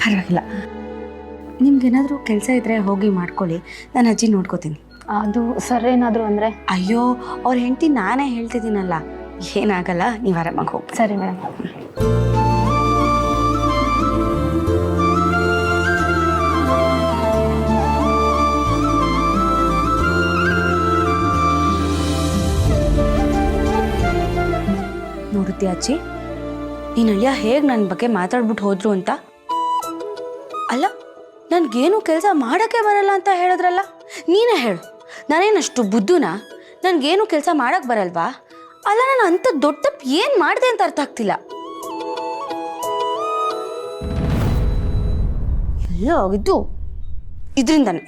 ಪರವಾಗಿಲ್ಲ. ನಿಮ್ಗೇನಾದರೂ ಕೆಲಸ ಇದ್ದರೆ ಹೋಗಿ ಮಾಡ್ಕೊಳ್ಳಿ, ನಾನು ಅಜ್ಜಿ ನೋಡ್ಕೋತೀನಿ. ಅದು ಸರ್ ಏನಾದರೂ ಅಂದರೆ? ಅಯ್ಯೋ, ಅವ್ರ ಹೆಂಡತಿ ನಾನೇ ಹೇಳ್ತಿದ್ದೀನಲ್ಲ, ಏನಾಗಲ್ಲ, ನೀವು ಆರಾಮಾಗಿ ಹೋಗಿ. ಸರಿ ಮೇಡಮ್. ನೋಡುತ್ತೀಯ ಅಜ್ಜಿ, ನೀನು ಅಳಿಯ ಹೇಗೆ ನನ್ನ ಬಗ್ಗೆ ಮಾತಾಡ್ಬಿಟ್ಟು ಹೋದ್ರು ಅಂತ. ಅಲ್ಲ, ನನಗೇನು ಕೆಲಸ ಮಾಡೋಕ್ಕೆ ಬರಲ್ಲ ಅಂತ ಹೇಳಿದ್ರಲ್ಲ, ನೀನೇ ಹೇಳು, ನಾನೇನಷ್ಟು ಬುದ್ಧುನಾ? ನನಗೇನು ಕೆಲಸ ಮಾಡೋಕ್ಕೆ ಬರಲ್ವಾ? ಅಲ್ಲ, ನಾನು ಅಂಥ ದೊಡ್ಡ ತಪ್ಪು ಏನು ಮಾಡಿದೆ ಅಂತ ಅರ್ಥ ಆಗ್ತಿಲ್ಲ. ಎಲ್ಲ ಹೋಗಿದ್ದು ಇದರಿಂದನೇ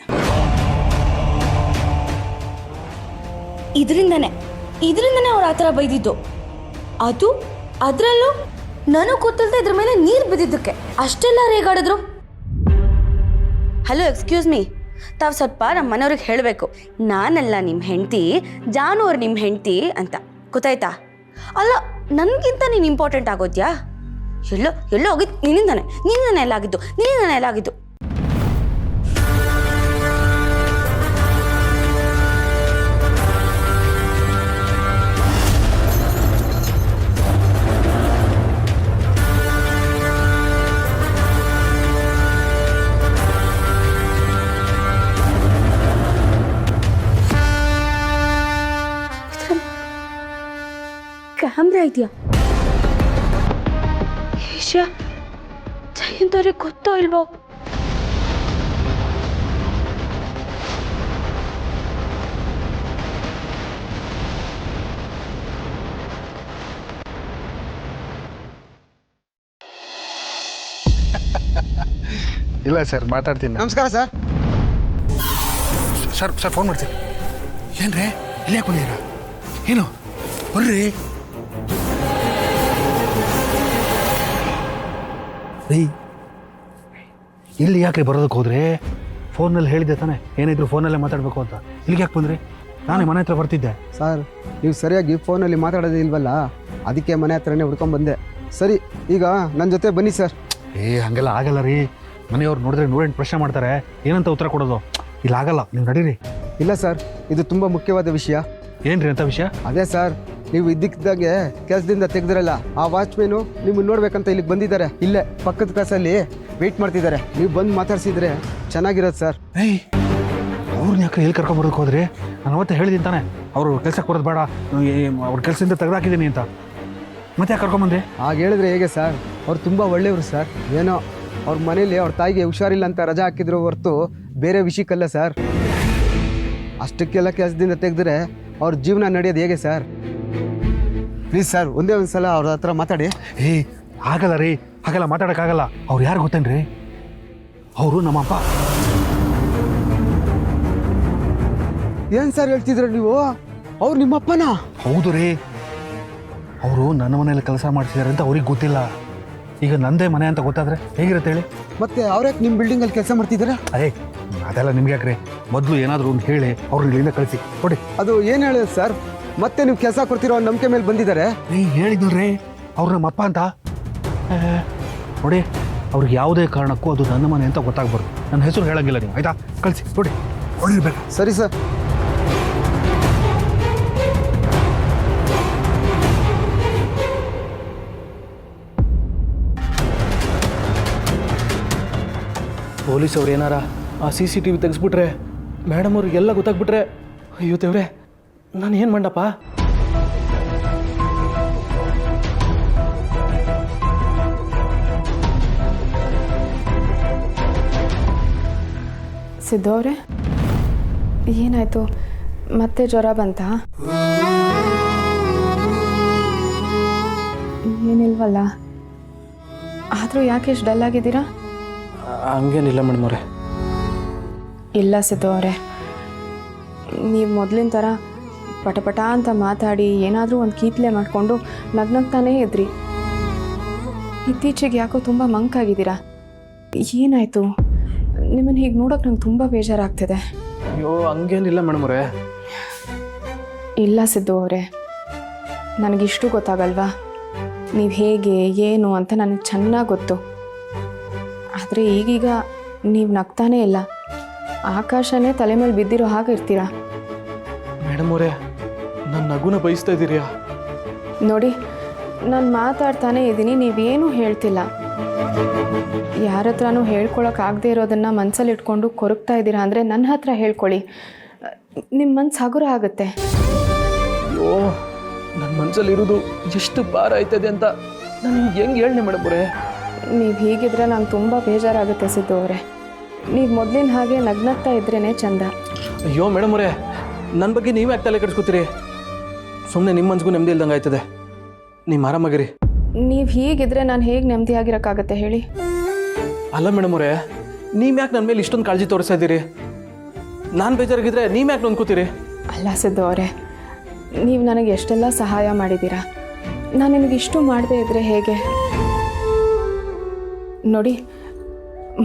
ಅವ್ರು ಆ ಥರ ಬೈದಿದ್ದು. ಅದರಲ್ಲೂ ನನಗೆ ಗೊತ್ತಿಲ್ಲದೆ ಇದ್ರ ಮೇಲೆ ನೀರು ಬಿದ್ದಿದ್ದಕ್ಕೆ ಅಷ್ಟೆಲ್ಲ ರೇಗಾಡಿದ್ರು. ಹಲೋ, ಎಕ್ಸ್ಕ್ಯೂಸ್ ಮೀ, ತಾವು ಸ್ವಲ್ಪ ನಮ್ಮ ಮನೆಯವ್ರಿಗೆ ಹೇಳಬೇಕು, ನಾನೆಲ್ಲ ನಿಮ್ಮ ಹೆಂಡತಿ, ಜಾನು ಅವ್ರು ನಿಮ್ಮ ಹೆಂಡತಿ ಅಂತ, ಗೊತ್ತಾಯ್ತಾ? ಅಲ್ಲ, ನನಗಿಂತ ನೀನು ಇಂಪಾರ್ಟೆಂಟ್ ಆಗೋದ್ಯಾ? ಎಲ್ಲೋ ಹೋಗಿದ್ದು ನಿನ್ನಿಂದನೇ ಎಲ್ಲ ಆಗಿದ್ದು. ಕ್ಯಾಮ್ರಾ ಇದೆಯಾ? ವಿಷಯ ಜಯಂತವ್ರಿಗೆ ಗೊತ್ತೋ ಇಲ್ವೋ? ಇಲ್ಲ ಸರ್, ಮಾತಾಡ್ತೀನಿ. ನಮಸ್ಕಾರ ಸರ್. ಸರ್ ಫೋನ್ ಮಾಡ್ತೀನಿ. ಏನ್ರಿ ಇಲ್ಲಿ ಯಾಕೆ ಬಂದಿದ್ದೀರಾ? ಏನು ಬರ್ರಿ ರೀ. ಇಲ್ಲಿ ಯಾಕೆ ಬರೋದಕ್ಕೆ ಹೋದ್ರಿ? ಫೋನಲ್ಲಿ ಹೇಳಿದ್ದೆ ತಾನೆ ಏನಿದ್ರು ಫೋನಲ್ಲೇ ಮಾತಾಡಬೇಕು ಅಂತ. ಇಲ್ಲಿಗೆ ಯಾಕೆ ಬಂದ್ರಿ? ನಾನೇ ಮನೆ ಹತ್ರ ಬರ್ತಿದ್ದೆ. ಸರ್, ನೀವು ಸರಿಯಾಗಿ ಫೋನಲ್ಲಿ ಮಾತಾಡೋದೇ ಇಲ್ವಲ್ಲ, ಅದಕ್ಕೆ ಮನೆ ಹತ್ರನೇ ಹುಡ್ಕೊಂಡ್ಬಂದೆ. ಸರಿ, ಈಗ ನನ್ನ ಜೊತೆ ಬನ್ನಿ ಸರ್. ಹಂಗೆಲ್ಲ ಆಗಲ್ಲ ರೀ. ಮನೆಯವ್ರು ನೋಡಿದ್ರೆ 108 ಪ್ರಶ್ನೆ ಮಾಡ್ತಾರೆ, ಏನಂತ ಉತ್ತರ ಕೊಡೋದು? ಇಲ್ಲ ಆಗಲ್ಲ, ನೀವು ನಡೀರಿ. ಇಲ್ಲ ಸರ್, ಇದು ತುಂಬ ಮುಖ್ಯವಾದ ವಿಷಯ. ಏನ್ರಿ ಅಂತ ವಿಷಯ? ಅದೇ ಸರ್, ನೀವು ಇದ್ದಕ್ಕಿದ್ದಾಗೆ ಕೆಲಸದಿಂದ ತೆಗೆದ್ರಲ್ಲ, ಆ ವಾಚ್ಮೇನು ನಿಮ್ಮನ್ನು ನೋಡ್ಬೇಕಂತ ಇಲ್ಲಿಗೆ ಬಂದಿದ್ದಾರೆ. ಇಲ್ಲೇ ಪಕ್ಕದ ಕ್ಲಾಸಲ್ಲಿ ವೆಯ್ಟ್ ಮಾಡ್ತಿದ್ದಾರೆ. ನೀವು ಬಂದು ಮಾತಾಡ್ಸಿದ್ರೆ ಚೆನ್ನಾಗಿರೋದು ಸರ್. ಅವ್ರನ್ನ ಯಾಕೆ ಎಲ್ಲಿ ಕರ್ಕೊಂಬರೋದಕ್ಕೆ ಹೋದ್ರಿ? ನಾನು ಅವತ್ತೇ ಹೇಳಿದ್ದೀನಿ ತಾನೆ, ಅವರು ಕೆಲ್ಸಕ್ಕೆ ಬರೋದು ಬೇಡ, ಅವ್ರ ಕೆಲಸದಿಂದ ತೆಗೆದಾಕಿದ್ದೀನಿ ಅಂತ. ಮತ್ತೆ ಯಾಕೆ ಕರ್ಕೊಂಬಂದೆ? ಆಗ ಹೇಳಿದ್ರೆ ಹೇಗೆ ಸರ್? ಅವ್ರು ತುಂಬ ಒಳ್ಳೆಯವರು ಸರ್. ಏನೋ ಅವ್ರ ಮನೇಲಿ ಅವ್ರ ತಾಯಿಗೆ ಹುಷಾರಿಲ್ಲ ಅಂತ ರಜಾ ಹಾಕಿದ್ರು ಹೊರತು ಬೇರೆ ವಿಷಯಕ್ಕಲ್ಲ ಸರ್. ಅಷ್ಟಕ್ಕೆಲ್ಲ ಕೆಲಸದಿಂದ ತೆಗೆದ್ರೆ ಅವ್ರ ಜೀವನ ನಡೆಯೋದು ಹೇಗೆ ಸರ್? ಪ್ಲೀಸ್ ಸರ್, ಒಂದೇ ಒಂದು ಸಲ ಅವ್ರ ಹತ್ರ ಮಾತಾಡಿ. ಆಗಲ್ಲ ರೀ, ಹಾಗೆಲ್ಲ ಮಾತಾಡೋಕ್ಕಾಗಲ್ಲ. ಅವ್ರು ಯಾರು ಗೊತ್ತೇನ್ರಿ? ಅವರು ನಮ್ಮಪ್ಪ. ಏನು ಸರ್ ಹೇಳ್ತಿದ್ರ ನೀವು? ಅವ್ರು ನಿಮ್ಮಪ್ಪನ? ಹೌದು ರೀ. ಅವರು ನನ್ನ ಮನೇಲಿ ಕೆಲಸ ಮಾಡ್ತಿದ್ದಾರೆ ಅಂತ ಅವ್ರಿಗೆ ಗೊತ್ತಿಲ್ಲ. ಈಗ ನಂದೇ ಮನೆ ಅಂತ ಗೊತ್ತಾದ್ರೆ ಹೇಗಿರುತ್ತೆ ಹೇಳಿ? ಮತ್ತೆ ಅವ್ರ್ಯಾಕೆ ನಿಮ್ಮ ಬಿಲ್ಡಿಂಗಲ್ಲಿ ಕೆಲಸ ಮಾಡ್ತಿದ್ದಾರೆ? ಅದೆಲ್ಲ ನಿಮ್ಗೆ ಯಾಕ್ರಿ? ಮೊದಲು ಏನಾದರೂ ಒಂದು ಹೇಳಿ ಅವ್ರನ್ನ ಇಲ್ಲಿಂದ ಕಳಿಸಿ ಕೊಡಿ. ಅದು ಏನು ಹೇಳಿದ್ರು ಸರ್? ಮತ್ತೆ ನೀವು ಕೆಲಸ ಕೊಡ್ತಿರೋ ನಂಬಿಕೆ ಮೇಲೆ ಬಂದಿದ್ದಾರೆ. ಹೇಳಿದ್ರಿ ಅವ್ರು ನಮ್ಮಪ್ಪ ಅಂತ. ನೋಡಿ, ಅವ್ರಿಗೆ ಯಾವುದೇ ಕಾರಣಕ್ಕೂ ಅದು ನನ್ನ ಮನೆ ಅಂತ ಗೊತ್ತಾಗ್ಬಾರ್ದು. ನನ್ನ ಹೆಸರು ಹೇಳಂಗಿಲ್ಲ ನೀವು, ಆಯ್ತಾ? ಕಳಿಸಿ ನೋಡಿ, ಹೊಡಿರ್ಬೇಕು. ಸರಿ ಸರ್. ಪೊಲೀಸ್ ಅವ್ರು ಏನಾರ ಆ CCTV ತೆಗೆಸ್ಬಿಟ್ರೆ, ಮೇಡಮ್ ಅವ್ರಿಗೆಲ್ಲ ಗೊತ್ತಾಗ್ಬಿಟ್ರೆ, ಅಯ್ಯೋ ದೇವ್ರೆ, ನಾನು ಏನು ಮಾಡಪ್ಪ? ಸಿದ್ದು ಅವರೇ, ಏನಾಯಿತು? ಮತ್ತೆ ಜ್ವರ ಬಂತಾ? ಏನಿಲ್ವಲ್ಲ, ಆದರೂ ಯಾಕೆ ಇಷ್ಟು ಡಲ್ ಆಗಿದ್ದೀರಾ? ಹಂಗೇನಿಲ್ಲ ಮೇಡಮ್ ಅವರೇ. ಇಲ್ಲ ಸಿದ್ದು ಅವರೇ, ನೀವು ಮೊದಲಿನ ಥರ ಪಟಪಟ ಅಂತ ಮಾತಾಡಿ ಏನಾದರೂ ಒಂದು ಕೀತ್ಲೆ ಮಾಡಿಕೊಂಡು ನಗ್ನಗ್ತಾನೇ ಇದ್ರಿ. ಇತ್ತೀಚೆಗೆ ಯಾಕೋ ತುಂಬ ಮಂಕಾಗಿದ್ದೀರಾ. ಏನಾಯಿತು? ನಿಮ್ಮನ್ನು ಹೀಗೆ ನೋಡೋಕೆ ನಂಗೆ ತುಂಬ ಬೇಜಾರಾಗ್ತಿದೆ. ಅಯ್ಯೋ ಹಂಗೇನಿಲ್ಲ ಮೇಡಮ್ ಅವರೇ. ಇಲ್ಲ ಸಿದ್ದು ಅವರೇ, ನನಗಿಷ್ಟು ಗೊತ್ತಾಗಲ್ವಾ ನೀವು ಹೇಗೆ ಏನು ಅಂತ ನನಗೆ ಚೆನ್ನಾಗಿ ಗೊತ್ತು. ಆದರೆ ಈಗೀಗ ನೀವು ನಗ್ತಾನೇ ಇಲ್ಲ, ಆಕಾಶನೇ ತಲೆ ಮೇಲೆ ಬಿದ್ದಿರೋ ಹಾಗೆ ಇರ್ತೀರಾ. ಮೇಡಮ್ ಅವರೇ, ನನ್ನ ನಗುನ ಬಯಸ್ತಾ ಇದ್ದೀರಿಯಾ? ನೋಡಿ, ನಾನು ಮಾತಾಡ್ತಾನೆ ಇದ್ದೀನಿ, ನೀವೇನೂ ಹೇಳ್ತಿಲ್ಲ. ಯಾರ ಹತ್ರನೂ ಹೇಳ್ಕೊಳಕ್ಕಾಗದೇ ಇರೋದನ್ನು ಮನಸ್ಸಲ್ಲಿ ಇಟ್ಕೊಂಡು ಕೊರಗ್ತಾ ಇದ್ದೀರಾ ಅಂದರೆ ನನ್ನ ಹತ್ರ ಹೇಳ್ಕೊಳ್ಳಿ, ನಿಮ್ಮ ಮನಸ್ಸು ಹಗುರ ಆಗುತ್ತೆ. ಅಯ್ಯೋ, ನನ್ನ ಮನಸ್ಸಲ್ಲಿ ಇರೋದು ಎಷ್ಟು ಭಾರ ಆಯ್ತದೆ ಅಂತ ನಾನು ನಿಮ್ಗೆ ಹೆಂಗೆ ಹೇಳಿ ಮೇಡಮ್ ಅವರೇ? ನೀವು ಹೀಗಿದ್ರೆ ನಂಗೆ ತುಂಬ ಬೇಜಾರಾಗುತ್ತೆ ಸಿದ್ದು ಅವರೇ. ನೀವು ಮೊದಲಿನ ಹಾಗೆ ನಗ್ನಗ್ತಾ ಇದ್ರೇ ಚಂದ. ಅಯ್ಯೋ ಮೇಡಮ್ ಅವರೇ, ನನ್ನ ಬಗ್ಗೆ ನೀವೇ ಯಾಕೆ ತಲೆ ಕೆಡಿಸ್ಕೊತೀರಿ? ಸುಮ್ಮನೆ ನಿಮ್ಮ ಮನ್ಸಿಗೂ ನೆಮ್ಮದಿ ಇಲ್ದಂಗೆ ಆಯ್ತದೆ. ನೀವು ಆರಾಮಾಗಿರಿ. ನೀವು ಹೀಗಿದ್ರೆ ನಾನು ಹೇಗೆ ನೆಮ್ಮದಿಯಾಗಿರೋಕ್ಕಾಗತ್ತೆ ಹೇಳಿ? ಅಲ್ಲ ಮೇಡಮ್ ಅವರೇ, ನೀವು ಯಾಕೆ ನನ್ನ ಮೇಲೆ ಇಷ್ಟೊಂದು ಕಾಳಜಿ ತೋರಿಸ್ತಾ ಇದ್ದೀರಿ? ನಾನು ಬೇಜಾರಾಗಿದ್ರೆ ನೀವು ಯಾಕೆ ನೊಂದ್ಕೋತೀರಿ? ಅಲ್ಲ ಸಿದ್ದು ಅವರೇ, ನೀವು ನನಗೆ ಎಷ್ಟೆಲ್ಲ ಸಹಾಯ ಮಾಡಿದ್ದೀರಾ, ನಾನು ನಿಮಗೆ ಇಷ್ಟು ಮಾಡದೇ ಇದ್ದರೆ ಹೇಗೆ? ನೋಡಿ,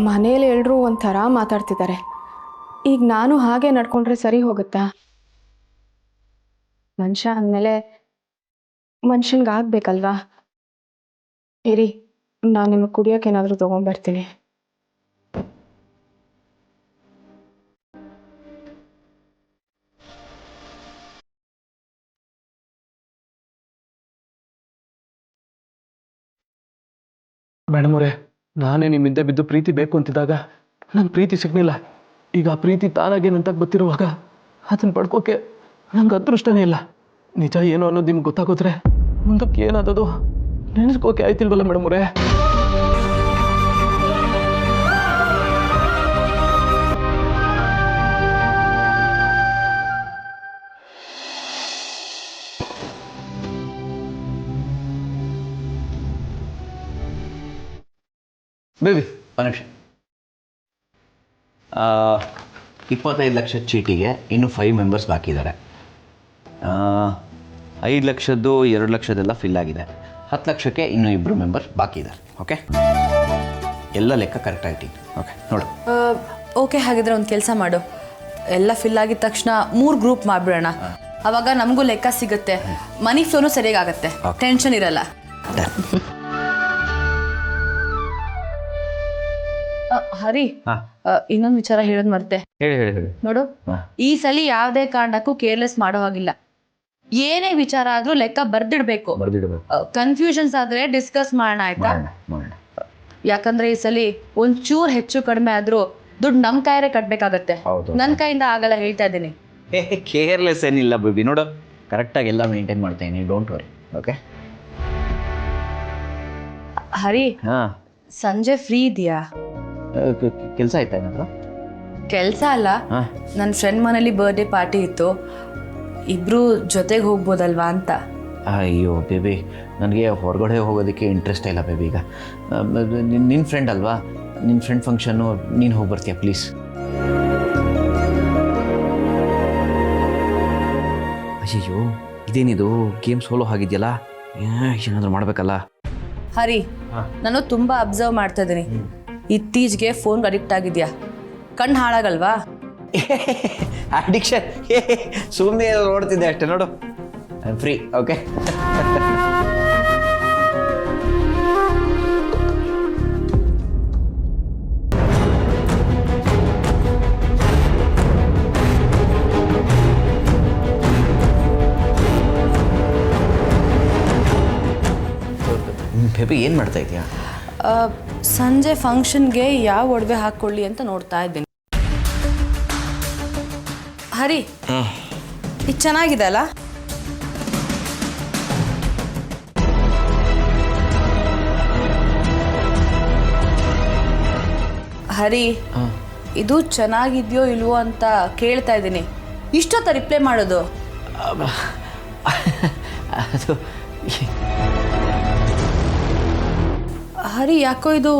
ಮನೇಲಿ ಎಲ್ಲರೂ ಒಂಥರ ಮಾತಾಡ್ತಿದ್ದಾರೆ, ಈಗ ನಾನು ಹಾಗೆ ನಡ್ಕೊಂಡ್ರೆ ಸರಿ ಹೋಗುತ್ತಾ? ಮನುಷ್ಯ ಅಂದಮೇಲೆ ಮನುಷ್ಯನ್ಗಾಗಬೇಕಲ್ವಾ? ಇರಿ, ನಾನು ನಿಮಗೆ ಕುಡಿಯೋಕೆ ಏನಾದರೂ ತೊಗೊಂಬರ್ತೀನಿ. ಮೇಡಮ್ ಅವರೇ, ನಾನೇ ನಿಮ್ಮಿಂದ ಬಿದ್ದು ಪ್ರೀತಿ ಬೇಕು ಅಂತಿದ್ದಾಗ ನಂಗೆ ಪ್ರೀತಿ ಸಿಗ್ಲಿಲ್ಲ. ಈಗ ಆ ಪ್ರೀತಿ ತಾನಾಗೆ ನಂತಾಗ ಗೊತ್ತಿರುವಾಗ ಅದನ್ನು ಪಡ್ಕೋಕೆ ನಂಗೆ ಅದೃಷ್ಟನೇ ಇಲ್ಲ. ನಿಜ ಏನು ಅನ್ನೋದು ನಿಮ್ಗೆ ಗೊತ್ತಾಗೋದ್ರೆ ಮುಂದಕ್ಕೆ ಏನಾದದು ನೆನೆಸ್ಕೋಕೆ ಆಯ್ತಿಲ್ವಲ್ಲ ಮೇಡಮ್ ಅವರೇ? ಬೇಬಿ ಒಂದು ನಿಮಿಷ. 25 ಲಕ್ಷ ಚೀಟಿಗೆ ಇನ್ನೂ 5 ಮೆಂಬರ್ಸ್ ಬಾಕಿ ಇದ್ದಾರೆ. 5 ಲಕ್ಷದ್ದು 2 ಲಕ್ಷದೆಲ್ಲ ಫಿಲ್ ಆಗಿದೆ. 10 ಲಕ್ಷಕ್ಕೆ ಇನ್ನೂ 2 ಮೆಂಬರ್ಸ್ ಬಾಕಿ ಇದ್ದಾರೆ. ಓಕೆ, ಎಲ್ಲ ಲೆಕ್ಕ ಕರೆಕ್ಟ್ ಆಯ್ತು. ಓಕೆ ನೋಡು. ಓಕೆ, ಹಾಗಿದ್ರೆ ಒಂದು ಕೆಲಸ ಮಾಡು, ಎಲ್ಲ ಫಿಲ್ ಆಗಿದ ತಕ್ಷಣ 3 ಗ್ರೂಪ್ ಮಾಡಿಬಿಡೋಣ. ಅವಾಗ ನಮಗೂ ಲೆಕ್ಕ ಸಿಗುತ್ತೆ, ಮನಿ ಫ್ಲೋನು ಸರಿಯಾಗತ್ತೆ, ಟೆನ್ಷನ್ ಇರಲ್ಲ. ಹರಿ, ಇನ್ನೊಂದು ವಿಚಾರ ಹೇಳೋದು ಮರ್ತೆ. ಹೇಳಿ. ನೋಡು, ಈ ಸಲ ಯಾವುದೇ ಕಾರಣಕ್ಕೂ ಕೇರ್ಲೆಸ್ ಮಾಡೋ ಹಾಗಿಲ್ಲ. ಏನೇ ವಿಚಾರ ಆದ್ರೂ ಲೆಕ್ಕ ಬರ್ದಿಡ್ಬೇಕು. ಕನ್ಫ್ಯೂಷನ್ಸ್ ಆದ್ರೆ ಡಿಸ್ಕಸ್ ಮಾಡೋಣ, ಆಯ್ತಾ? ಯಾಕಂದ್ರೆ ಈ ಸಲ ಒಂಚೂರು ಹೆಚ್ಚು ಕಡಿಮೆ ಆದ್ರೂ ದುಡ್ಡು ನಮ್ ಕೈಯೇ ಕಟ್ಬೇಕಾಗತ್ತೆ. ನನ್ನ ಕೈಯಿಂದ ಆಗಲ್ಲ, ಹೇಳ್ತಾ ಇದ್ದೀನಿ. ಕೇರ್ಲೆಸ್ ಏನಿಲ್ಲ ಬೇಬಿ, ನೋಡು ಕರೆಕ್ಟಾಗಿ ಎಲ್ಲ ಮೇಂಟೈನ್ ಮಾಡ್ತೀನಿ, ಡೋಂಟ್ ವರಿ. ಓಕೆ ಹರಿ, ಸಂಜೆ ಫ್ರೀ ಇದೆಯಾ? ಕೆಲಸ ಆಯ್ತಾ ಏನಾದ್ರು? ಕೆಲಸ ಅಲ್ಲ, ನನ್ನ ಫ್ರೆಂಡ್ ಮನೇಲಿ ಬರ್ಡೇ ಪಾರ್ಟಿ ಇತ್ತು, ಇಬ್ರು ಜೊತೆಗೆ ಹೋಗ್ಬೋದಲ್ವಾ ಅಂತ. ಅಯ್ಯೋ ಬೇಬಿ, ನನಗೆ ಹೊರಗಡೆ ಹೋಗೋದಕ್ಕೆ ಇಂಟ್ರೆಸ್ಟ್ ಇಲ್ಲ ಬೇಬಿ. ಈಗ ನಿನ್ನ ಫ್ರೆಂಡ್ ಅಲ್ವಾ, ನಿನ್ನ ಫ್ರೆಂಡ್ ಫಂಕ್ಷನ್ನು ನೀನು ಹೋಗಿ ಬರ್ತೀಯ ಪ್ಲೀಸ್? ಅಯ್ಯೋ ಇದೇನಿದು ಗೇಮ್ ಸೋಲೋ ಆಗಿದೆಯಲ್ಲ, ಏನಾದರೂ ಮಾಡಬೇಕಲ್ಲ. ಹರಿ, ನಾನು ತುಂಬಾ ಅಬ್ಸರ್ವ್ ಮಾಡ್ತಾ ಇದ್ದೀನಿ, ಇತ್ತೀಚೆಗೆ ಫೋನ್ಗೆ ಅಡಿಕ್ಟ್ ಆಗಿದ್ಯಾ? ಕಣ್ಣು ಹಾಳಾಗಲ್ವಾ? ಅಡಿಕ್ಷನ್ ಸುಮ್ಮನೆ ನೋಡ್ತಿದ್ದೆ ಅಷ್ಟೇ. ನೋಡು, I am free. Okay baby, ಏನು ಮಾಡ್ತಾ ಇದೆಯಾ? ಸಂಜೆ ಫಂಕ್ಷನ್ಗೆ ಯಾವ ಒಡವೆ ಹಾಕ್ಕೊಳ್ಳಿ ಅಂತ ನೋಡ್ತಾ ಇದ್ದೀನಿ. ಹರಿ, ಇದು ಚೆನ್ನಾಗಿದೆ ಅಲ್ಲ? ಹರಿ, ಇದು ಚೆನ್ನಾಗಿದೆಯೋ ಇಲ್ವೋ ಅಂತ ಕೇಳ್ತಾ ಇದ್ದೀನಿ. ಇಷ್ಟೊತ್ತ ರಿಪ್ಲೈ ಮಾಡೋದು? ಅದು ಹರಿ, ಯಾಕೋ ಇದು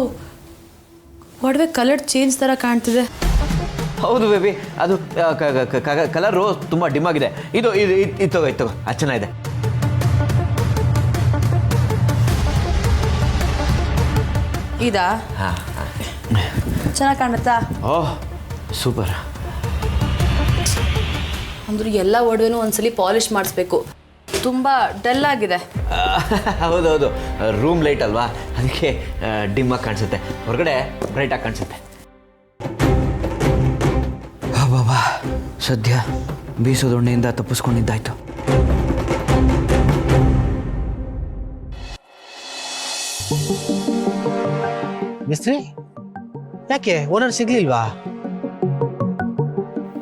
ಒಡವೆ ಕಲರ್ ಚೇಂಜ್ ಥರ ಕಾಣ್ತಿದೆ. ಹೌದು ಬೇಬಿ, ಅದು ಕಲರು ತುಂಬ ಡಿಮ್ ಆಗಿದೆ. ಇದು ತಗೋ, ಅದು ಚೆನ್ನಾಗಿದೆ. ಇದಾ? ಚೆನ್ನಾಗಿ ಕಾಣುತ್ತಾ? ಓಹ್ ಸೂಪರ್. ಅಂದ್ರೆ ಎಲ್ಲ ಒಡವೆನೂ ಒಂದ್ಸಲಿ ಪಾಲಿಶ್ ಮಾಡಿಸ್ಬೇಕು. ತುಂಬ ಡಲ್ ಆಗಿದೆ. ಹೌದೌದು, ರೂಮ್ ಲೈಟ್ ಅಲ್ವಾ, ಅದಕ್ಕೆ ಡಿಮ್ಮಾಗಿ ಕಾಣಿಸುತ್ತೆ, ಹೊರಗಡೆ ಬ್ರೈಟಾಗಿ ಕಾಣಿಸುತ್ತೆ. ಬಾಬಾ, ಸದ್ಯ ಬೀಸೋದೊಣ್ಣೆಯಿಂದ ತಪ್ಪಿಸ್ಕೊಂಡಿದ್ದಾಯ್ತು. ಮಿಸ್ತ್ರಿ, ಯಾಕೆ ಓನರ್ ಸಿಗ್ಲಿಲ್ವಾ?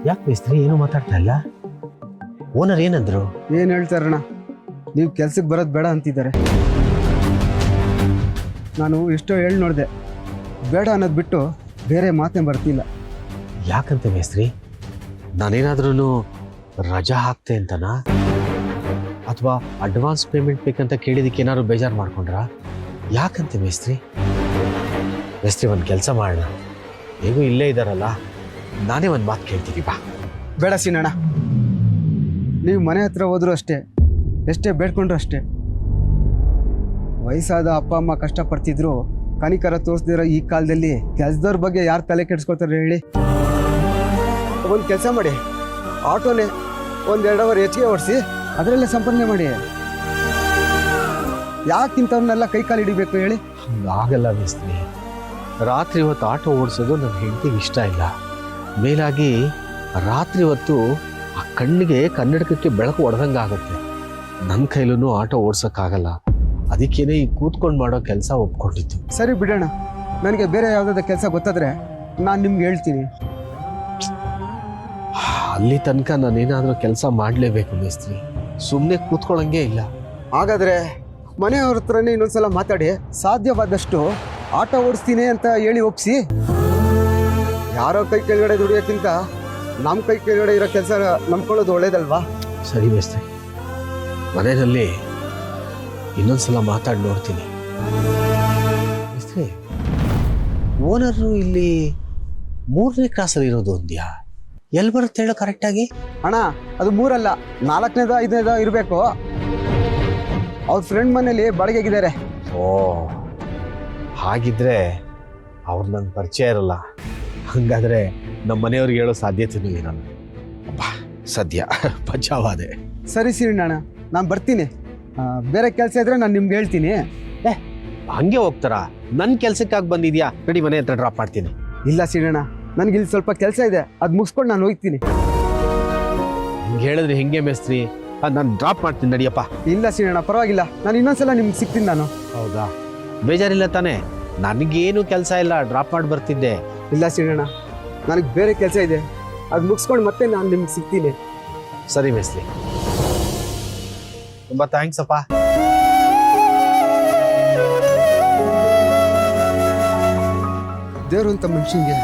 ಯಾಕೆ ಮಿಸ್ತ್ರಿ ಏನು ಮಾತಾಡ್ತಾ ಇಲ್ಲ? ಓನರ್ ಏನಂದ್ರು? ಏನು ಹೇಳ್ತಾರಣ್ಣ, ನೀವು ಕೆಲ್ಸಕ್ಕೆ ಬರೋದು ಬೇಡ ಅಂತಿದ್ದಾರೆ. ನಾನು ಎಷ್ಟೋ ಹೇಳಿ ನೋಡಿದೆ, ಬೇಡ ಅನ್ನೋದು ಬಿಟ್ಟು ಬೇರೆ ಮಾತೇ ಬರ್ತಿಲ್ಲ. ಯಾಕಂತೆ ಮೇಸ್ತ್ರಿ? ನಾನೇನಾದ್ರೂ ರಜಾ ಹಾಕ್ತೆ ಅಂತನಾ? ಅಥವಾ ಅಡ್ವಾನ್ಸ್ ಪೇಮೆಂಟ್ ಬೇಕಂತ ಕೇಳಿದಕ್ಕೆ ಏನಾದ್ರು ಬೇಜಾರು ಮಾಡ್ಕೊಂಡ್ರಾ? ಯಾಕಂತೆ ಮೇಸ್ತ್ರಿ? ಮೇಸ್ತ್ರಿ, ಒಂದು ಕೆಲಸ ಮಾಡೋಣ, ಹೇಗೂ ಇಲ್ಲೇ ಇದ್ದಾರಲ್ಲ, ನಾನೇ ಒಂದು ಮಾತು ಕೇಳ್ತೀನಿ ಬಾ. ಬೇಡ ಸೀನಣ್ಣ, ನೀವು ಮನೆ ಹತ್ರ ಹೋದ್ರೂ ಅಷ್ಟೇ, ಎಷ್ಟೇ ಬೇಡ್ಕೊಂಡ್ರು ಅಷ್ಟೇ. ವಯಸ್ಸಾದ ಅಪ್ಪ ಅಮ್ಮ ಕಷ್ಟಪಡ್ತಿದ್ರು, ಕನಿಕರ ತೋರಿಸ್ದಿರೋ ಈ ಕಾಲದಲ್ಲಿ ಕೆಲಸದವ್ರ ಬಗ್ಗೆ ಯಾರು ತಲೆ ಕೆಡಿಸ್ಕೊತಾರೆ ಹೇಳಿ? ಒಂದು ಕೆಲಸ ಮಾಡಿ, ಆಟೋನೇ ಒಂದು 2 ಅವರ್ ಹೆಚ್ಚಿಗೆ ಓಡಿಸಿ ಅದರಲ್ಲೇ ಸಂಪಾದನೆ ಮಾಡಿ. ಯಾಕೆ ಇಂಥವ್ರನ್ನೆಲ್ಲ ಕೈ ಕಾಲು ಹಿಡಿಬೇಕು ಹೇಳಿ? ಆಗಲ್ಲ ಮೇಸ್ತ್ರಿ, ರಾತ್ರಿ ಹೊತ್ತು ಆಟೋ ಓಡಿಸೋದು ನನ್ನ ಹೆಂಡತಿಗೆ ಇಷ್ಟ ಇಲ್ಲ. ಮೇಲಾಗಿ ರಾತ್ರಿ ಹೊತ್ತು ಆ ಕಣ್ಣಿಗೆ ಕನ್ನಡಕಕ್ಕೆ ಬೆಳಕು ಹೊಡೆದಂಗೆ ಆಗುತ್ತೆ. ನನ್ನ ಕೈಲೂ ಆಟೋ ಓಡ್ಸೋಕ್ಕಾಗಲ್ಲ. ಅದಕ್ಕೇನೆ ಈ ಕೂತ್ಕೊಂಡು ಮಾಡೋ ಕೆಲಸ ಒಪ್ಕೊಂಡಿತ್ತು. ಸರಿ ಬಿಡೋಣ, ನನಗೆ ಬೇರೆ ಯಾವುದಾದ್ರು ಕೆಲಸ ಗೊತ್ತಾದರೆ ನಾನು ನಿಮ್ಗೆ ಹೇಳ್ತೀನಿ. ಅಲ್ಲಿ ತನಕ ನಾನೇನಾದರೂ ಕೆಲಸ ಮಾಡಲೇಬೇಕು ಮೇಸ್ತ್ರಿ, ಸುಮ್ಮನೆ ಕೂತ್ಕೊಳ್ಳಂಗೆ ಇಲ್ಲ. ಹಾಗಾದರೆ ಮನೆಯವ್ರ ಹತ್ರನೇ ಇನ್ನೊಂದ್ಸಲ ಮಾತಾಡಿ ಸಾಧ್ಯವಾದಷ್ಟು ಆಟೋ ಓಡಿಸ್ತೀನಿ ಅಂತ ಹೇಳಿ ಒಪ್ಪಿಸಿ. ಯಾರೋ ಕೈ ಕೆಳಗಡೆ ದುಡಿಯೋಕ್ಕಿಂತ ನಮ್ಮ ಕೈ ಕೆಳಗಡೆ ಇರೋ ಕೆಲಸ ನಂಬ್ಕೊಳ್ಳೋದು ಒಳ್ಳೇದಲ್ವಾ? ಸರಿ ಮೇಸ್ತ್ರಿ, ಮನೆಯಲ್ಲಿ ಇನ್ನೊಂದ್ಸಲ ಮಾತಾಡಿ ನೋಡ್ತೀನಿ. ಮೇಸ್ತ್ರಿ, ಓನರು ಇಲ್ಲಿ 3ನೇ ಕ್ರಾಸಲ್ಲಿ ಇರೋದು ಅಂದ್ಯಾ? ಎಲ್ಲಿ ಬರುತ್ತೆ ಹೇಳೋ ಕರೆಕ್ಟಾಗಿ? ಅಣ್ಣ, ಅದು 3 ಅಲ್ಲ, 4ನೇದೋ 5ನೇದೋ ಇರಬೇಕು. ಅವ್ರ ಫ್ರೆಂಡ್ ಮನೇಲಿ ಬಾಡಿಗೆಗಿದ್ದಾರೆ. ಓ, ಹಾಗಿದ್ರೆ ಅವ್ರು ನಂಗೆ ಪರಿಚಯ ಇರಲ್ಲ. ಹಂಗಾದ್ರೆ ನಮ್ಮ ಮನೆಯವ್ರಿಗೆ ಹೇಳೋ ಸಾಧ್ಯತೆನೂ ಇರಲ್ಲ. ಅಪ್ಪ, ಸದ್ಯ ಬಚಾವಾದೆ. ಸರಿ ಅಣ್ಣ, ನಾನು ಬರ್ತೀನಿ. ಬೇರೆ ಕೆಲಸ ಇದ್ರೆ ನಾನು ನಿಮ್ಗೆ ಹೇಳ್ತೀನಿ. ಹಂಗೆ ಹೋಗ್ತಾರ? ನನ್ನ ಕೆಲ್ಸಕ್ಕಾಗಿ ಬಂದಿದ್ಯಾ? ನಡಿ, ಮನೆ ಹತ್ರ ಡ್ರಾಪ್ ಮಾಡ್ತೀನಿ. ಇಲ್ಲ ಸಿರಣ್ಣ, ನನಗೆ ಇಲ್ಲಿ ಸ್ವಲ್ಪ ಕೆಲಸ ಇದೆ, ಅದು ಮುಗಿಸ್ಕೊಂಡು ನಾನು ಹೋಗ್ತೀನಿ. ಹಿಂಗೆ ಹೇಳಿದ್ರೆ ಹೆಂಗೆ ಮೇಸ್ತ್ರಿ? ನಾನು ಡ್ರಾಪ್ ಮಾಡ್ತೀನಿ, ನಡಿಯಪ್ಪ. ಇಲ್ಲ ಸಿರಣ್ಣ, ಪರವಾಗಿಲ್ಲ, ನಾನು ಇನ್ನೊಂದ್ಸಲ ನಿಮ್ಗೆ ಸಿಗ್ತೀನಿ ನಾನು. ಹೌದಾ? ಬೇಜಾರಿಲ್ಲ ತಾನೇ? ನನಗೇನು ಕೆಲಸ ಇಲ್ಲ, ಡ್ರಾಪ್ ಮಾಡಿ ಬರ್ತಿದ್ದೆ. ಇಲ್ಲ ಸಿರಣ್ಣ, ನನಗೆ ಬೇರೆ ಕೆಲಸ ಇದೆ, ಅದು ಮುಗಿಸ್ಕೊಂಡು ಮತ್ತೆ ನಾನು ನಿಮ್ಗೆ ಸಿಗ್ತೀನಿ. ಸರಿ ಮೇಸ್ತ್ರಿ, ತುಂಬ ಥ್ಯಾಂಕ್ಸ್ ಅಪ್ಪ. ದೇವ್ರು ಅಂತ ಮನುಷ್ಯನಿಗೆ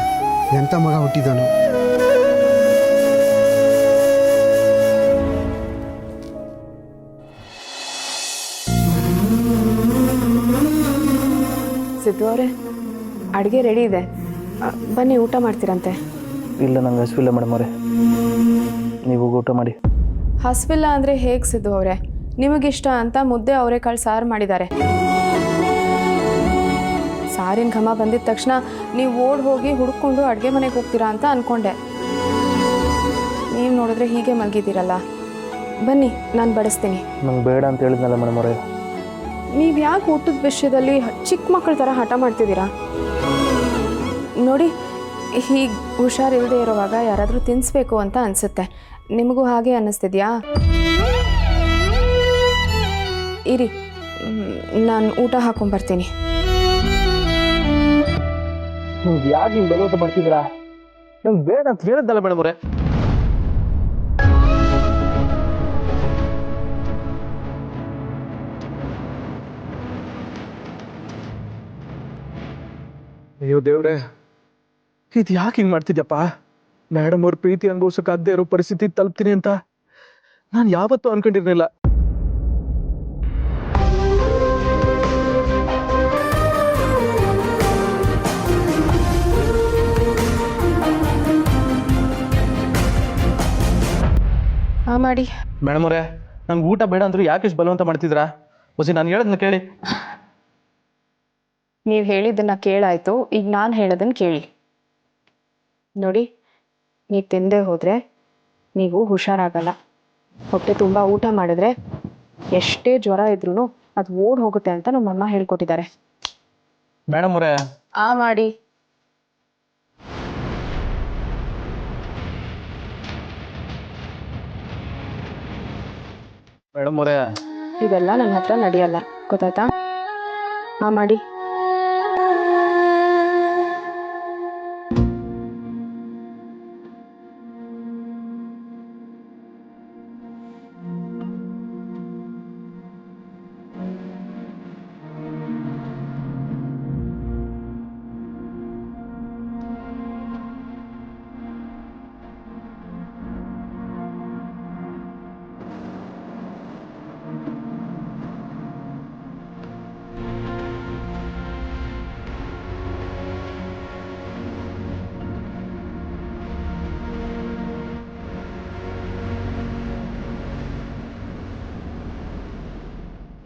ಎಂಥ ಮಗ ಹುಟ್ಟಿದಾನು. ಸಿದ್ದು ಅವರೇ, ಅಡುಗೆ ರೆಡಿ ಇದೆ, ಬನ್ನಿ ಊಟ ಮಾಡ್ತೀರಂತೆ. ಇಲ್ಲ, ನಂಗೆ ಹಸಿವಿಲ್ಲ ಮೇಡಮ್ ಅವರೇ, ನೀವು ಊಟ ಮಾಡಿ. ಹಸಿವಿಲ್ಲ ಅಂದರೆ ಹೇಗೆ ಸಿದ್ದು ಅವರೇ? ನಿಮಗಿಷ್ಟ ಅಂತ ಮುದ್ದೆ ಅವರೆಕಾಳು ಸಾರು ಮಾಡಿದ್ದಾರೆ. ಸಾರಿನ ಘಮ ಬಂದಿದ ತಕ್ಷಣ ನೀವು ಓಡ್ ಹೋಗಿ ಹುಡ್ಕೊಂಡು ಅಡುಗೆ ಮನೆಗೆ ಹೋಗ್ತೀರಾ ಅಂತ ಅಂದ್ಕೊಂಡೆ. ನೀವು ನೋಡಿದ್ರೆ ಹೀಗೆ ಮಲಗಿದ್ದೀರಲ್ಲ. ಬನ್ನಿ, ನಾನು ಬಡಿಸ್ತೀನಿ. ನಂಗೆ ಬೇಡ ಅಂತ ಹೇಳಿದ್ನಲ್ಲ ಮೇಡಮ್ ಅವರೇ. ನೀವು ಯಾಕೆ ಊಟದ ವಿಷಯದಲ್ಲಿ ಚಿಕ್ಕ ಮಕ್ಕಳ ಥರ ಹಠ ಮಾಡ್ತಿದ್ದೀರಾ? ನೋಡಿ, ಹೀಗೆ ಹುಷಾರಿಲ್ಲದೆ ಇರುವಾಗ ಯಾರಾದರೂ ತಿನ್ನಿಸ್ಬೇಕು ಅಂತ ಅನಿಸುತ್ತೆ. ನಿಮಗೂ ಹಾಗೆ ಅನ್ನಿಸ್ತಿದ್ಯಾ? ಇರಿ, ನಾನು ಊಟ ಹಾಕೊಂಡ್ಬರ್ತೀನಿ. ನೀವು ಯಾಕೆ ಹಿಂಗೆ ಬಲವಂತ ಮಾಡ್ತಿದ್ದೀರಾ? ನಂಗೆ ಬೇಡ ಅಂತ ಹೇಳಿದ್ದಲ್ಲ ಮೇಡಮ್ ಅವರೇ. ಅಯ್ಯೋ ದೇವ್ರೆ, ಇದು ಯಾಕೆ ಹಿಂಗೆ ಮಾಡ್ತಿದ್ಯಪ್ಪ? ಮೇಡಮ್ ಅವ್ರ ಪ್ರೀತಿ ಅನುಭವಿಸೋಕ್ಕಾಗದೇ ಇರೋ ಪರಿಸ್ಥಿತಿ ತಲುಪ್ತೀನಿ ಅಂತ ನಾನು ಯಾವತ್ತೂ ಅನ್ಕೊಂಡಿರ್ಲಿಲ್ಲ. ಮಾಡಿ ಮೇಡಮ್ ಅವರೇ, ನಂಗೆ ಊಟ ಬೇಡ ಅಂದ್ರು ಯಾಕೆ ಇಷ್ಟು ಬಲವಂತ ಮಾಡ್ತಿದ್ರಾ? ಹೊಸಿ ನಾನು ಹೇಳೋದನ್ನ ಕೇಳಿ. ನೀವು ಹೇಳಿದ್ದನ್ನು ಕೇಳಾಯಿತು, ಈಗ ನಾನು ಹೇಳೋದನ್ನು ಕೇಳಿ. ನೋಡಿ, ನೀವು ತಿಂದೇ ಹೋದರೆ ನೀವು ಹುಷಾರಾಗಲ್ಲ. ಹೊಟ್ಟೆ ತುಂಬ ಊಟ ಮಾಡಿದ್ರೆ ಎಷ್ಟೇ ಜ್ವರ ಇದ್ರೂ ಅದು ಓಡ್ ಹೋಗುತ್ತೆ ಅಂತ ನಮ್ಮಮ್ಮ ಹೇಳ್ಕೊಟ್ಟಿದ್ದಾರೆ. ಮೇಡಮ್ ಅವರೇ, ಮಾಡಿ ಮೇಡಮ್ ಅವರೇ, ಇದೆಲ್ಲ ನನ್ನ ಹತ್ರ ನಡೆಯಲ್ಲ, ಗೊತ್ತಾಯ್ತಾ? ಮಾಡಿ.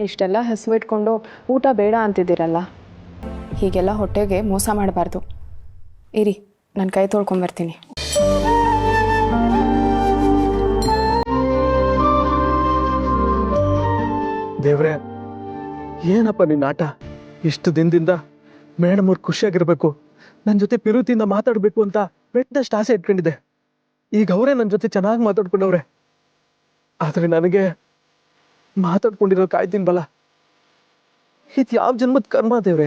ಇಷ್ಟೆಲ್ಲ ಹಸಿವಿಟ್ಕೊಂಡು ಊಟ ಬೇಡ ಅಂತಿದ್ದೀರಲ್ಲ, ಹೀಗೆಲ್ಲ ಹೊಟ್ಟೆಗೆ ಮೋಸ ಮಾಡಬಾರ್ದು. ಇರಿ, ನಾನು ಕೈ ತೊಳ್ಕೊಂಬರ್ತೀನಿ. ದೇವ್ರೆ, ಏನಪ್ಪ ನಿನ್ನ ಆಟ? ಇಷ್ಟು ದಿನದಿಂದ ಮೇಡಮ್ ಅವ್ರು ಖುಷಿಯಾಗಿರ್ಬೇಕು, ನನ್ನ ಜೊತೆ ಪಿರುತಿಯಿಂದ ಮಾತಾಡಬೇಕು ಅಂತ ಬೆಟ್ಟದಷ್ಟು ಆಸೆ ಇಟ್ಕೊಂಡಿದ್ದೆ. ಈಗ ಅವರೇ ನನ್ನ ಜೊತೆ ಚೆನ್ನಾಗಿ ಮಾತಾಡ್ಕೊಂಡವ್ರೆ. ಆದರೆ ನನಗೆ ಮಾತಾಡ್ಕೊಂಡಿರೋ ಕಾಯ್ತೀನಿ ಬಲ. ಇದು ಯಾವ ಜನ್ಮದ ಕರ್ಮ ದೇವ್ರೆ?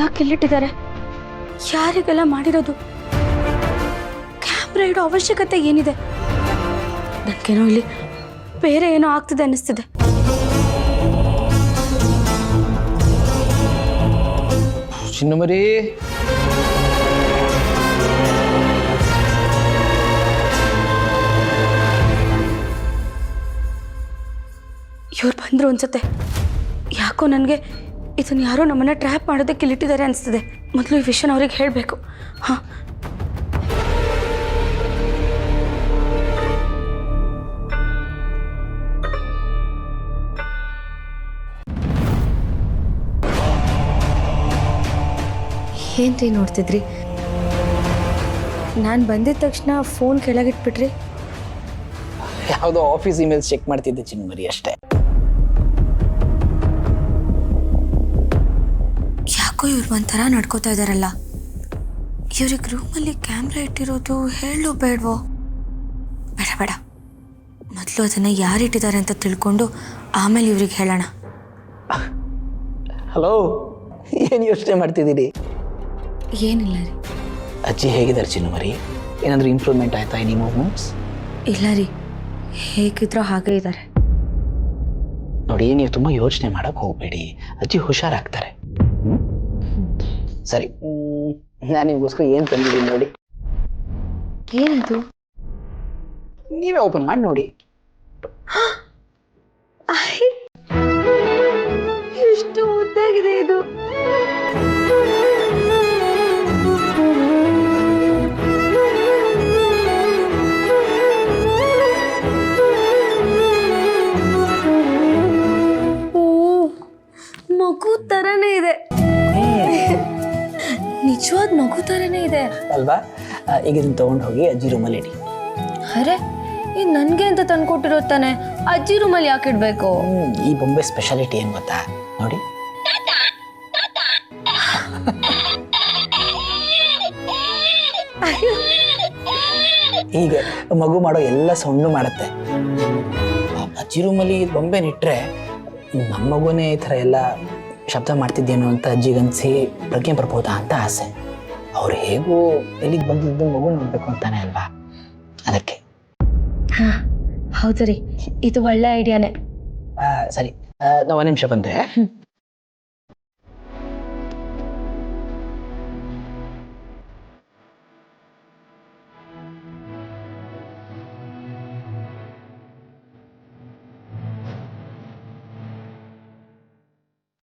ಯಾಕೆ ಇಲ್ಲಿಟ್ಟಿದ್ದಾರೆ? ಯಾರಿಗೆಲ್ಲ ಮಾಡಿರೋದು? ಕ್ಯಾಮ್ರಾ ಇಡೋ ಅವಶ್ಯಕತೆ ಏನಿದೆ? ನನಗೇನೋ ಇಲ್ಲಿ ಬೇರೆ ಏನೋ ಆಗ್ತಿದೆ ಅನ್ನಿಸ್ತಿದೆ. ಚಿನ್ನಮರಿ, ಇವ್ರು ಬಂದ್ರು ಅನ್ಸುತ್ತೆ. ಯಾಕೋ ನನಗೆ ಇದನ್ನ ಯಾರೋ ನಮ್ಮನ್ನ ಟ್ರ್ಯಾಪ್ ಮಾಡೋದಕ್ಕೆ ಇಲ್ಲಿಟ್ಟಿದ್ದಾರೆ ಅನಿಸ್ತಿದೆ. ಮೊದಲು ಈ ವಿಷಯನ ಅವ್ರಿಗೆ ಹೇಳಬೇಕು. ಹಾಂ, ಏನ್ರಿ ನೋಡ್ತಿದ್ರಿ? ನಾನು ಬಂದಿದ ತಕ್ಷಣ ಫೋನ್ ಕೆಳಗಿಟ್ಬಿಟ್ರಿ. ಯಾವುದೋ ಆಫೀಸ್ ಇಮೇಲ್ಸ್ ಚೆಕ್ ಮಾಡ್ತಿದ್ದೆ ಚಿನ್ಮರಿ, ಅಷ್ಟೇ. ಯಾಕೋ ಇವ್ರು ಒಂಥರ ನಡ್ಕೋತಾ ಇದ್ದಾರಲ್ಲ. ಇವ್ರಿಗೆ ರೂಮಲ್ಲಿ ಕ್ಯಾಮ್ರಾ ಇಟ್ಟಿರೋದು ಹೇಳೋ ಬೇಡವೋ? ಬೇಡ ಬೇಡ, ಮೊದಲು ಅದನ್ನು ಯಾರು ಇಟ್ಟಿದ್ದಾರೆ ಅಂತ ತಿಳ್ಕೊಂಡು ಆಮೇಲೆ ಇವ್ರಿಗೆ ಹೇಳೋಣ. ಹಲೋ, ಏನು ಯೋಚನೆ ಮಾಡ್ತಿದ್ದೀರಿ? ಏನಿಲ್ಲ ರೀ. ಅಜ್ಜಿ ಹೇಗಿದ್ದಾರೆ ಚಿನ್ಮರಿ? ಏನಾದರೂ ಇಂಪ್ರೂವ್ಮೆಂಟ್ ಆಯ್ತಾ? Any movements? ಇಲ್ಲ ರೀ, ಹೇಗಿದ್ರೋ ಹಾಗೆ ಇದ್ದಾರೆ. ನೋಡಿ, ನೀವು ತುಂಬ ಯೋಚನೆ ಮಾಡೋಕ್ಕೆ ಹೋಗಬೇಡಿ, ಅಜ್ಜಿ ಹುಷಾರಾಗ್ತಾರೆ. ಸರಿ, ನಾನು ನಿಮಗೋಸ್ಕರ ಏನು ತಂದಿದ್ದೀನಿ ನೋಡಿ. ಏನದು? ನೀವೇ ಓಪನ್ ಮಾಡಿ ನೋಡಿ. ಎಷ್ಟು ಮುದ್ದಾಗಿದೆ ಇದು. ಮಗು ತರನೇ ಇದೆ, ನಿಜವಾದ ಮಗು ತರನೇ ಇದೆ ಅಲ್ವಾ? ಈಗ ಇದನ್ನು ತೊಗೊಂಡು ಹೋಗಿ ಅಜ್ಜಿ ರೂಮಲ್ಲಿ ಇಡಿ. ಅರೆ, ಇದು ನನಗೆ ಅಂತ ತಂದ್ಕೊಟ್ಟಿರೋ ತಾನೆ, ಅಜ್ಜಿ ರೂಮಲ್ಲಿ ಯಾಕೆ ಇಡಬೇಕು? ಈ ಬೊಂಬೆ ಸ್ಪೆಷಾಲಿಟಿ ಏನು ಗೊತ್ತಾ? ನೋಡಿ, ಹೀಗೆ ಮಗು ಮಾಡೋ ಎಲ್ಲ ಸೌಂಡು ಮಾಡುತ್ತೆ. ಅಜ್ಜಿ ರೂಮಲ್ಲಿ ಬೊಂಬೆನಿಟ್ರೆ ನಮ್ಮ ಮಗುನೇ ಈ ಥರ ಎಲ್ಲ ಶಬ್ದ ಮಾಡ್ತಿದ್ದೇನೋ ಅಂತ ಅಜ್ಜಿಗನ್ಸಿ ಪ್ರಜ್ಞೆ ಬರ್ಬೋದಾ ಅಂತ ಆಸೆ. ಅವ್ರು ಹೇಗೂ ಎಲ್ಲಿಗೆ ಬಂದಿದ್ದು ಮಗು ನೋಡ್ಬೇಕು ಅಂತಾನೆ ಅಲ್ವಾ, ಅದಕ್ಕೆ. ಹೌದು ರೀ, ಇದು ಒಳ್ಳೆ ಐಡಿಯಾನೇ. ಸರಿ, ನಾವು ಒಂದು ನಿಮಿಷ ಬಂದೆ.